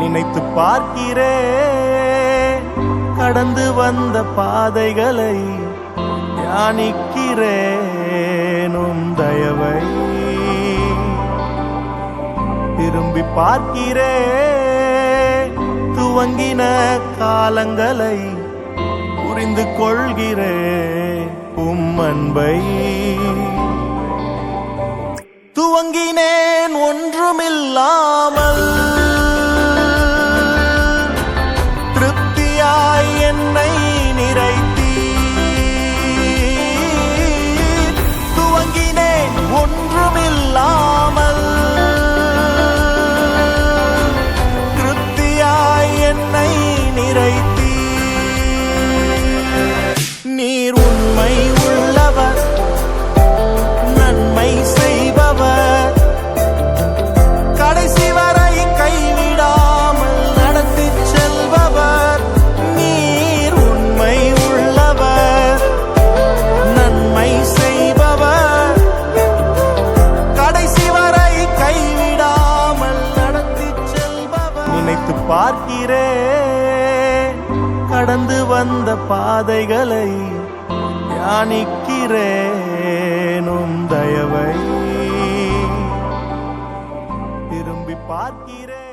நினைத்து பார்க்கிறேன். கடந்து வந்த பாதைகளை தியானிக்கிறேனும் தயவை திரும்பி பார்க்கிறேன். துவங்கின காலங்களை புரிந்து கொள்கிறேன் அன்பை. துவங்கினேன் ஒன்றுமில்லாமல் திருப்தியாய் என்னை நிறைத்தீ. துவங்கினேன் ஒன்றுமில்லாமல் திருப்தியாய் என்னை நிறைத்தீ. நீர் உண்மை உள்ளவர், நன்மை செய்பவர், கடைசி வரை கைவிடாமல் நடத்தி செல்பவர். நீர் உண்மை உள்ளவர், நன்மை செய்பவர், கடைசி வரை கைவிடாமல் நடத்தி செல்பவர். நினைத்து பார்க்கிறேன் கடந்து வந்த பாதைகளை தியானிக்கிறேனும் தயவை திரும்பி பார்க்கிறேன்.